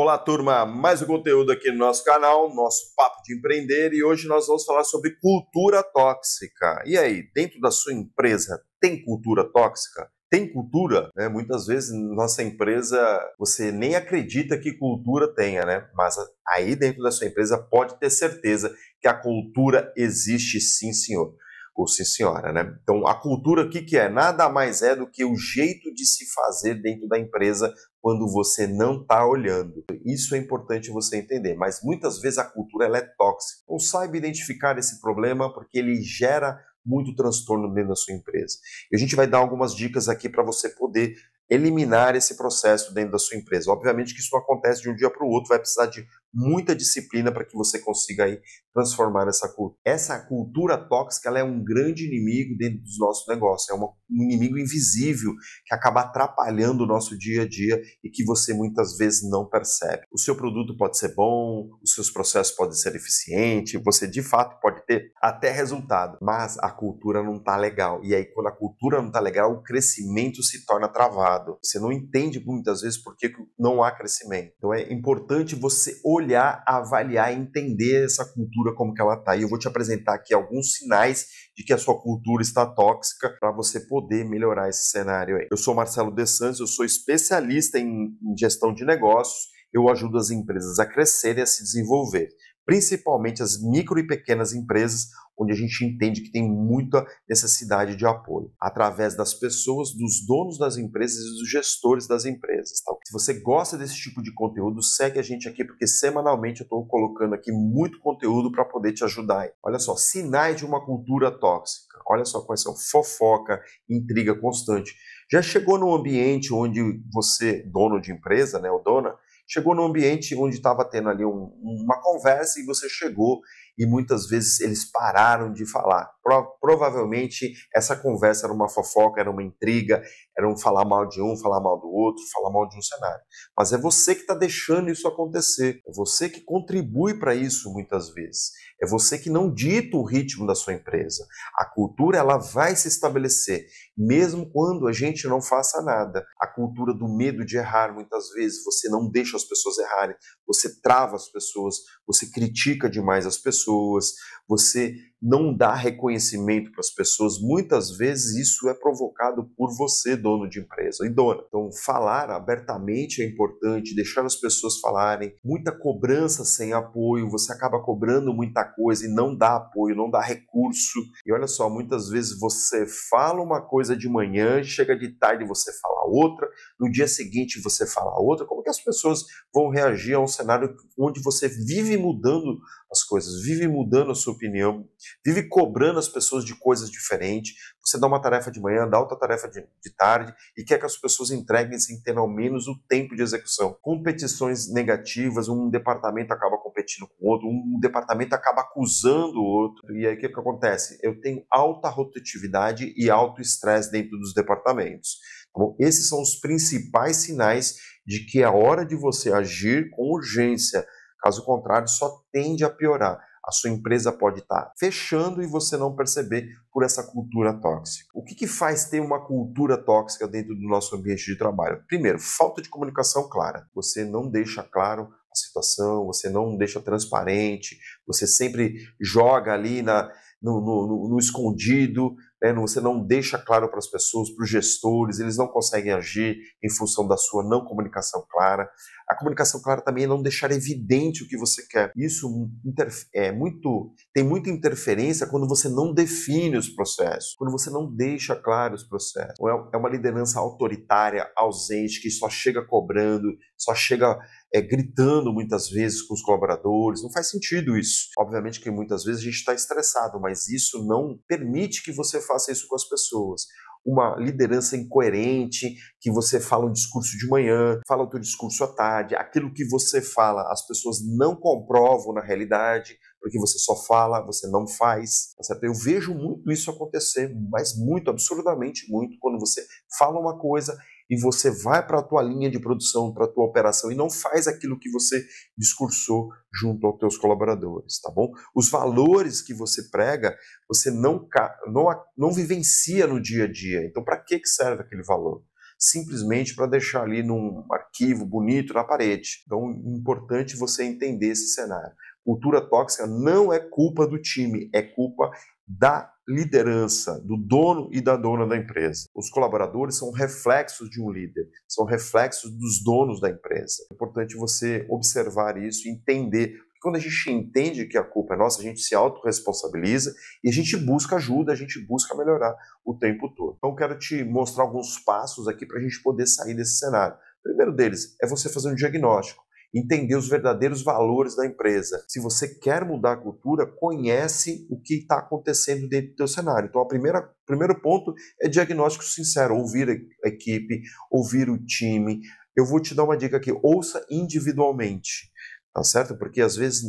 Olá, turma! Mais um conteúdo aqui no nosso canal, nosso Papo de Empreender, e hoje nós vamos falar sobre cultura tóxica. E aí, dentro da sua empresa, tem cultura tóxica? Tem cultura? Muitas vezes, nossa empresa, você nem acredita que cultura tenha, né? Mas aí dentro da sua empresa pode ter certeza que a cultura existe sim, senhor. Ou sim, senhora, né? Então, a cultura, o que é? Nada mais é do que o jeito de se fazer dentro da empresa quando você não está olhando. Isso é importante você entender, mas muitas vezes a cultura ela é tóxica. Então, saiba identificar esse problema porque ele gera muito transtorno dentro da sua empresa. E a gente vai dar algumas dicas aqui para você poder eliminar esse processo dentro da sua empresa. Obviamente que isso não acontece de um dia para o outro, vai precisar de muita disciplina para que você consiga aí transformar essa cultura. Essa cultura tóxica ela é um grande inimigo dentro dos nossos negócios, é um inimigo invisível que acaba atrapalhando o nosso dia a dia e que você muitas vezes não percebe. O seu produto pode ser bom, os seus processos podem ser eficientes, você de fato pode ter até resultado, mas a cultura não está legal. E aí quando a cultura não está legal, o crescimento se torna travado. Você não entende muitas vezes por que não há crescimento. Então é importante você olhar, avaliar e entender essa cultura como que ela está. E eu vou te apresentar aqui alguns sinais de que a sua cultura está tóxica para você poder melhorar esse cenário aí. Eu sou Marcelo De Santos, eu sou especialista em gestão de negócios. Eu ajudo as empresas a crescerem e a se desenvolver, principalmente as micro e pequenas empresas, onde a gente entende que tem muita necessidade de apoio, através das pessoas, dos donos das empresas e dos gestores das empresas. Tá? Se você gosta desse tipo de conteúdo, segue a gente aqui, porque semanalmente eu estou colocando aqui muito conteúdo para poder te ajudar. Olha só, sinais de uma cultura tóxica. Olha só quais são: fofoca, intriga constante. Já chegou num ambiente onde você, dono de empresa, né, ou dona, chegou num ambiente onde estava tendo ali uma conversa e você chegou e muitas vezes eles pararam de falar. Provavelmente essa conversa era uma fofoca, era uma intriga, era um falar mal de um, falar mal do outro, falar mal de um cenário. Mas é você que está deixando isso acontecer, é você que contribui para isso muitas vezes. É você que não dita o ritmo da sua empresa. A cultura ela vai se estabelecer, mesmo quando a gente não faça nada. A cultura do medo de errar, muitas vezes, você não deixa as pessoas errarem, você trava as pessoas, você critica demais as pessoas, você não dá reconhecimento para as pessoas. Muitas vezes isso é provocado por você, dono de empresa e dona. Então, falar abertamente é importante, deixar as pessoas falarem. Muita cobrança sem apoio, você acaba cobrando muita coisa e não dá apoio, não dá recurso. E olha só, muitas vezes você fala uma coisa de manhã, chega de tarde você fala outra, no dia seguinte você fala outra. Como que as pessoas vão reagir a um cenário onde você vive mudando as coisas, vive mudando a sua opinião, vive cobrando as pessoas de coisas diferentes? Você dá uma tarefa de manhã, dá outra tarefa de tarde e quer que as pessoas entreguem sem ter ao menos o tempo de execução. Competições negativas, um departamento acaba competindo com o outro, um departamento acaba acusando o outro. E aí o que acontece? Eu tenho alta rotatividade e alto estresse dentro dos departamentos. Bom, esses são os principais sinais de que é hora de você agir com urgência. Caso contrário, só tende a piorar. A sua empresa pode estar fechando e você não perceber por essa cultura tóxica. O que faz ter uma cultura tóxica dentro do nosso ambiente de trabalho? Primeiro, falta de comunicação clara. Você não deixa claro a situação, você não deixa transparente, você sempre joga ali no escondido, né? Você não deixa claro para as pessoas, para os gestores, eles não conseguem agir em função da sua não comunicação clara. A comunicação clara também é não deixar evidente o que você quer. Isso tem muita interferência quando você não define os processos, quando você não deixa claro os processos. É uma liderança autoritária, ausente, que só chega cobrando, só chega gritando muitas vezes com os colaboradores. Não faz sentido isso. Obviamente que muitas vezes a gente está estressado, mas isso não permite que você faça isso com as pessoas. Uma liderança incoerente, que você fala um discurso de manhã, fala o teu discurso à tarde, aquilo que você fala as pessoas não comprovam na realidade, porque você só fala, você não faz. Tá certo? Eu vejo muito isso acontecer, mas muito, absurdamente muito, quando você fala uma coisa e você vai para a tua linha de produção, para a tua operação e não faz aquilo que você discursou junto aos teus colaboradores, tá bom? Os valores que você prega, você não vivencia no dia a dia. Então, para que serve aquele valor? simplesmente para deixar ali num arquivo bonito na parede. Então, é importante você entender esse cenário. Cultura tóxica não é culpa do time, é culpa da liderança, do dono e da dona da empresa. Os colaboradores são reflexos de um líder, são reflexos dos donos da empresa. É importante você observar isso e entender. Quando a gente entende que a culpa é nossa, a gente se autorresponsabiliza e a gente busca ajuda, a gente busca melhorar o tempo todo. Então, eu quero te mostrar alguns passos aqui para a gente poder sair desse cenário. O primeiro deles é você fazer um diagnóstico, entender os verdadeiros valores da empresa. Se você quer mudar a cultura, conhece o que está acontecendo dentro do teu cenário. Então, o primeiro ponto é diagnóstico sincero, ouvir a equipe, ouvir o time. Eu vou te dar uma dica aqui, ouça individualmente. Tá certo? Porque às vezes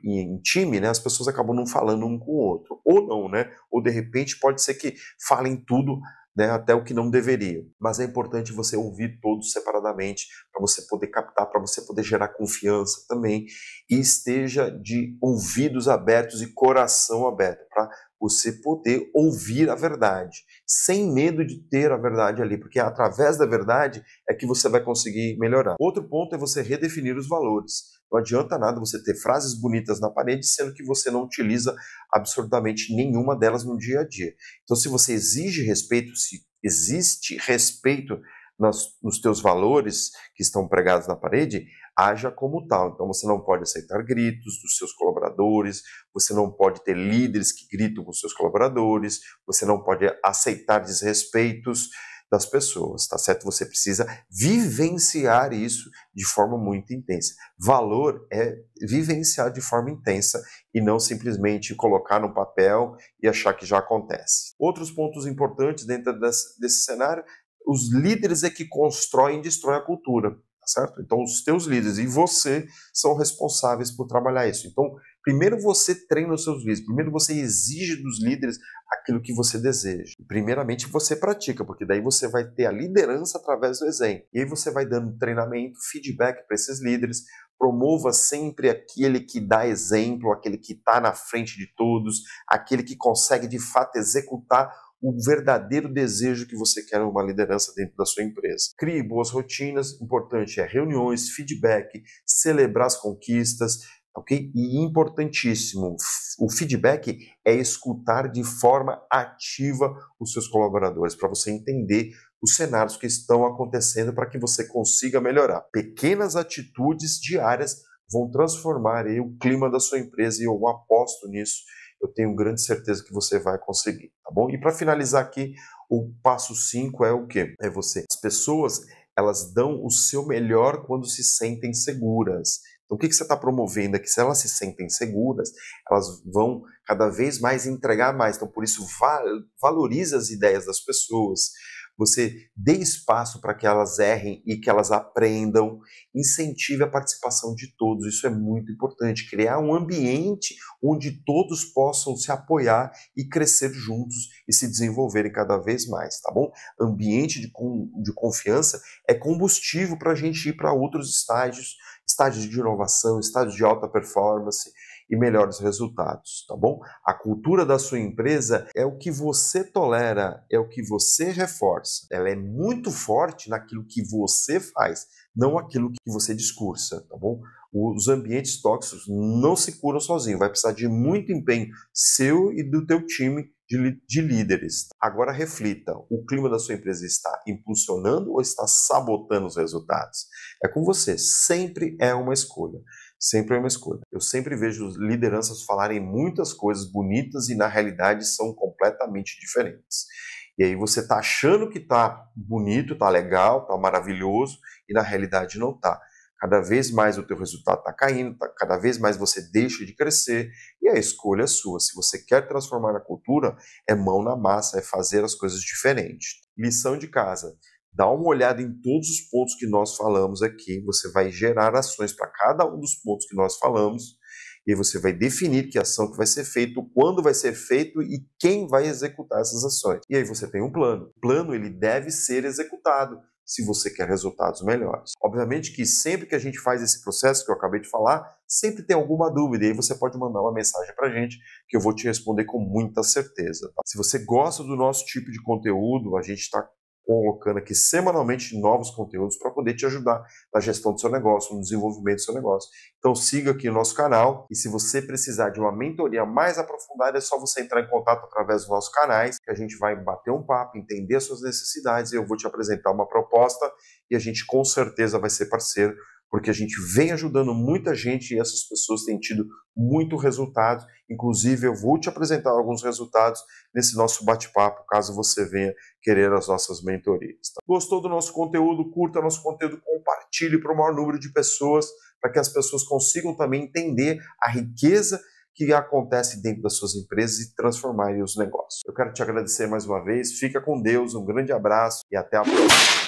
em time, né, as pessoas acabam não falando um com o outro. Ou não, né? Ou de repente pode ser que falem tudo, né, até o que não deveriam. Mas é importante você ouvir todos separadamente para você poder captar, para você poder gerar confiança também e esteja de ouvidos abertos e coração aberto para você poder ouvir a verdade, sem medo de ter a verdade ali, porque através da verdade é que você vai conseguir melhorar. Outro ponto é você redefinir os valores. Não adianta nada você ter frases bonitas na parede, sendo que você não utiliza absolutamente nenhuma delas no dia a dia. Então, se você exige respeito, se existe respeito nos teus valores que estão pregados na parede, haja como tal. Então, você não pode aceitar gritos dos seus colaboradores, você não pode ter líderes que gritam com os seus colaboradores, você não pode aceitar desrespeitos das pessoas, tá certo? Você precisa vivenciar isso de forma muito intensa. Valor é vivenciar de forma intensa e não simplesmente colocar no papel e achar que já acontece. Outros pontos importantes dentro desse cenário, os líderes é que constroem e destroem a cultura, tá certo? Então, os teus líderes e você são responsáveis por trabalhar isso. Então, primeiro você treina os seus líderes, primeiro você exige dos líderes aquilo que você deseja. Primeiramente você pratica, porque daí você vai ter a liderança através do exemplo. E aí você vai dando treinamento, feedback para esses líderes, promova sempre aquele que dá exemplo, aquele que está na frente de todos, aquele que consegue de fato executar o verdadeiro desejo que você quer numa liderança dentro da sua empresa. Crie boas rotinas, importante é reuniões, feedback, celebrar as conquistas, ok? E importantíssimo, o feedback é escutar de forma ativa os seus colaboradores, para você entender os cenários que estão acontecendo para que você consiga melhorar. Pequenas atitudes diárias vão transformar aí o clima da sua empresa e eu aposto nisso. Eu tenho grande certeza que você vai conseguir, tá bom? E para finalizar aqui, o passo 5 é o quê? É você. As pessoas, elas dão o seu melhor quando se sentem seguras. Então, o que você está promovendo é que se elas se sentem seguras, elas vão cada vez mais entregar mais. Então, por isso, valorize as ideias das pessoas. Você dê espaço para que elas errem e que elas aprendam. Incentive a participação de todos. Isso é muito importante. Criar um ambiente onde todos possam se apoiar e crescer juntos e se desenvolverem cada vez mais, tá bom? Ambiente de confiança é combustível para a gente ir para outros estágios de inovação, estágios de alta performance e melhores resultados, tá bom? A cultura da sua empresa é o que você tolera, é o que você reforça. Ela é muito forte naquilo que você faz, não aquilo que você discursa, tá bom? Os ambientes tóxicos não se curam sozinhos, vai precisar de muito empenho seu e do teu time de líderes. Agora reflita, o clima da sua empresa está impulsionando ou está sabotando os resultados? É com você, sempre é uma escolha. Sempre é uma escolha. Eu sempre vejo lideranças falarem muitas coisas bonitas e na realidade são completamente diferentes. E aí você está achando que está bonito, está legal, está maravilhoso e na realidade não está. Cada vez mais o teu resultado está caindo, cada vez mais você deixa de crescer e a escolha é sua. Se você quer transformar a cultura, é mão na massa, é fazer as coisas diferentes. Lição de casa. Dá uma olhada em todos os pontos que nós falamos aqui, você vai gerar ações para cada um dos pontos que nós falamos e você vai definir que ação que vai ser feita, quando vai ser feito e quem vai executar essas ações. E aí você tem um plano. O plano ele deve ser executado se você quer resultados melhores. Obviamente que sempre que a gente faz esse processo que eu acabei de falar, sempre tem alguma dúvida e aí você pode mandar uma mensagem para a gente que eu vou te responder com muita certeza. Tá? Se você gosta do nosso tipo de conteúdo, a gente está colocando aqui semanalmente novos conteúdos para poder te ajudar na gestão do seu negócio, no desenvolvimento do seu negócio. Então siga aqui o nosso canal e se você precisar de uma mentoria mais aprofundada, é só você entrar em contato através dos nossos canais, que a gente vai bater um papo, entender as suas necessidades e eu vou te apresentar uma proposta e a gente com certeza vai ser parceiro, porque a gente vem ajudando muita gente e essas pessoas têm tido muito resultado. Inclusive, eu vou te apresentar alguns resultados nesse nosso bate-papo, caso você venha querer as nossas mentorias. Tá? Gostou do nosso conteúdo? Curta nosso conteúdo, compartilhe para o maior número de pessoas, para que as pessoas consigam também entender a riqueza que acontece dentro das suas empresas e transformarem os negócios. Eu quero te agradecer mais uma vez, fica com Deus, um grande abraço e até a próxima.